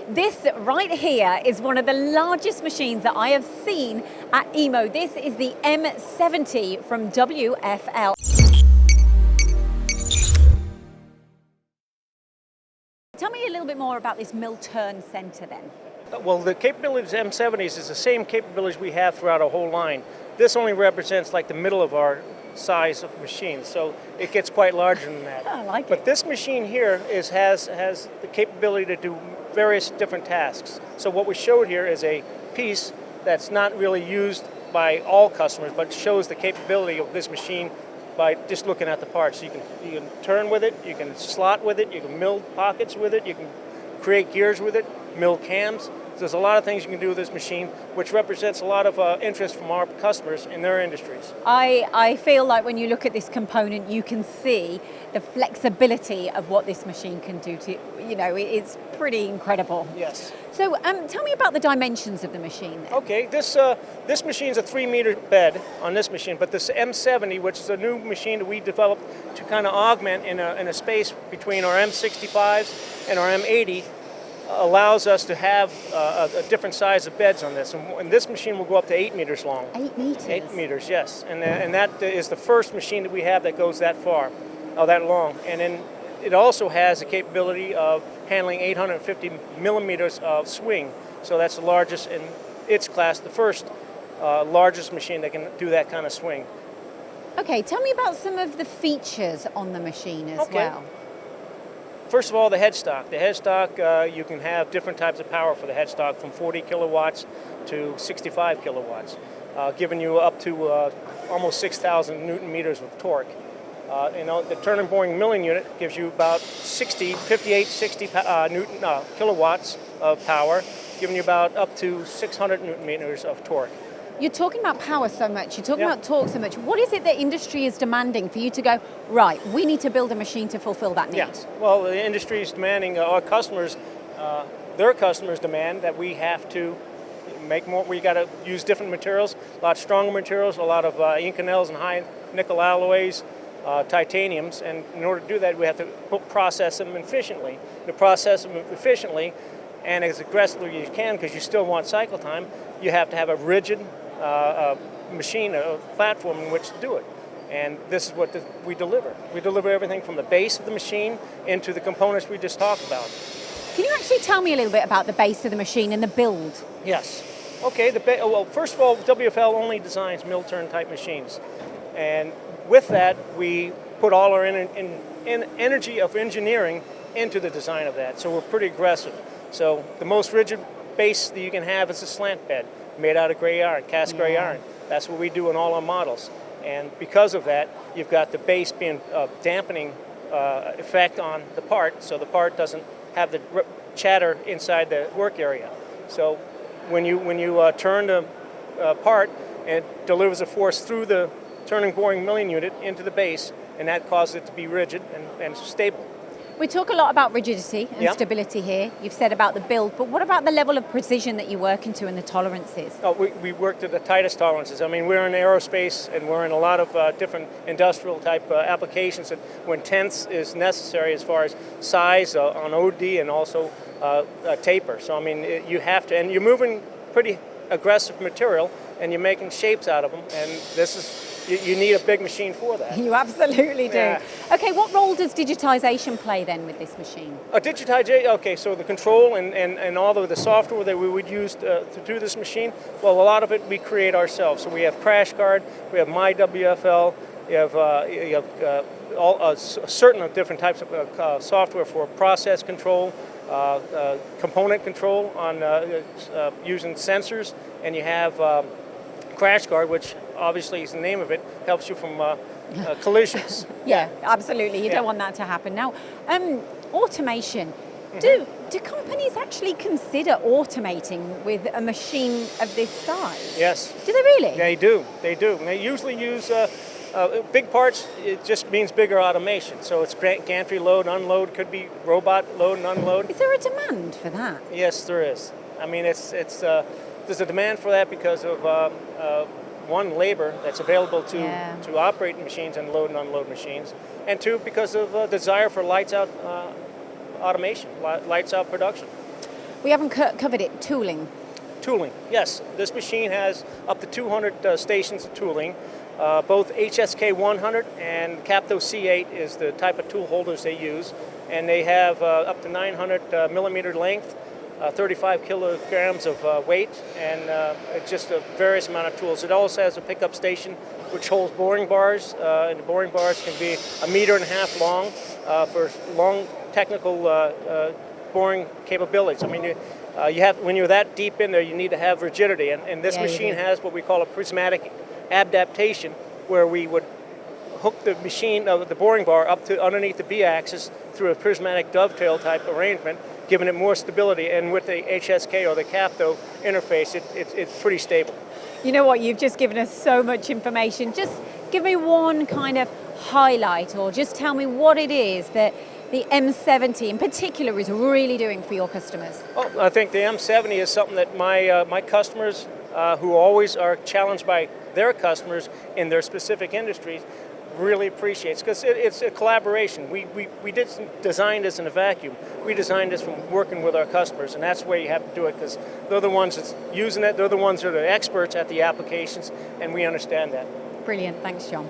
This right here is one of the largest machines that I have seen at EMO. This is the M70 from WFL. Tell me a little bit more about this Millturn center then. Well, the capabilities of M70s is the same capabilities we have throughout our whole line. This only represents like the middle of our size of machines, so it gets quite larger than that. I like it. But this machine here has the capability to do various different tasks. So what we showed here is a piece that's not really used by all customers, but shows the capability of this machine by just looking at the parts. You can turn with it, you can slot with it, you can mill pockets with it, you can create gears with it, mill cams. So there's a lot of things you can do with this machine, which represents a lot of interest from our customers in their industries. I feel like when you look at this component, you can see the flexibility of what this machine can do to, it's pretty incredible. Yes. So tell me about the dimensions of the machine then. Okay, this machine's a 3-meter bed on this machine, but this M70, which is a new machine that we developed to kind of augment in a space between our M65s and our M80, allows us to have a different size of beds on this. And this machine will go up to 8 meters long. 8 meters? 8 meters, yes. And that is the first machine that we have that goes that far, that long. And then it also has the capability of handling 850 millimeters of swing. So that's the largest in its class, the first largest machine that can do that kind of swing. Okay, tell me about some of the features on the machine as well. First of all, the headstock. The headstock, you can have different types of power for the headstock, from 40 kilowatts to 65 kilowatts, giving you up to almost 6,000 newton meters of torque. The turning boring milling unit gives you about 60 kilowatts of power, giving you about up to 600 newton meters of torque. You're talking about power so much, you're talking about torque so much. What is it that industry is demanding for you to go, right, we need to build a machine to fulfill that need? Yes, well, the industry is demanding, our customers, their customers demand that we have to make more, we got to use different materials, a lot stronger materials, a lot of Inconels and high nickel alloys, titaniums, and in order to do that, we have to process them efficiently. To process them efficiently and as aggressively as you can, because you still want cycle time, you have to have a rigid machine, a platform in which to do it. And this is what we deliver. We deliver everything from the base of the machine into the components we just talked about. Can you actually tell me a little bit about the base of the machine and the build? Yes. Okay, well, first of all, WFL only designs Millturn type machines. And with that, we put all our energy of engineering into the design of that. So we're pretty aggressive. So the most rigid base that you can have is a slant bed made out of gray iron, cast gray iron. That's what we do in all our models. And because of that, you've got the base being dampening effect on the part, so the part doesn't have the chatter inside the work area. So when you turn the part, it delivers a force through the turning boring milling unit into the base, and that causes it to be rigid and stable. We talk a lot about rigidity and stability here. You've said about the build, but what about the level of precision that you work into and the tolerances? Oh, we work to the tightest tolerances. I mean, we're in aerospace and we're in a lot of different industrial type applications, and when tenths is necessary as far as size on OD and also taper. So I mean, you have to, and you're moving pretty aggressive material and you're making shapes out of them, and this is, you need a big machine for that. You absolutely do. Yeah. Okay, what role does digitization play then with this machine? Digitization, okay, so the control and all of the software that we would use to do this machine, well, a lot of it we create ourselves. So we have CrashGuard, we have MyWFL, you have a certain different types of software for process control, component control on using sensors, and you have CrashGuard, which obviously is the name of it, helps you from collisions. Yeah, absolutely. You don't want that to happen. Now, automation. Do companies actually consider automating with a machine of this size? Yes. Do they really? They do. They do. And they usually use big parts. It just means bigger automation. So it's gantry load, unload, could be robot load and unload. Is there a demand for that? Yes, there is. I mean, there's a demand for that because of one, labor that's available to operate machines and load and unload machines, and two, because of desire for lights out automation, lights out production. We haven't covered it, tooling. Tooling, yes. This machine has up to 200 stations of tooling. Both HSK 100 and Capto C8 is the type of tool holders they use. And they have up to 900 millimeter length, 35 kilograms of weight, and it's just a various amount of tools. It also has a pickup station which holds boring bars, and the boring bars can be 1.5 meters long for long technical boring capabilities. I mean, you have, when you're that deep in there, you need to have rigidity, and this machine has what we call a prismatic adaptation, where we would hook the machine, the boring bar, up to underneath the B-axis through a prismatic dovetail type arrangement, giving it more stability. And with the HSK or the Capto interface, it's pretty stable. You know what, you've just given us so much information. Just give me one kind of highlight, or just tell me what it is that the M70 in particular is really doing for your customers. Well, I think the M70 is something that my customers, who always are challenged by their customers in their specific industries, really appreciates, because it's a collaboration. We didn't design this in a vacuum. We designed this from working with our customers, and that's where you have to do it, because they're the ones that's using it, they're the ones that are the experts at the applications, and we understand that. Brilliant, thanks John.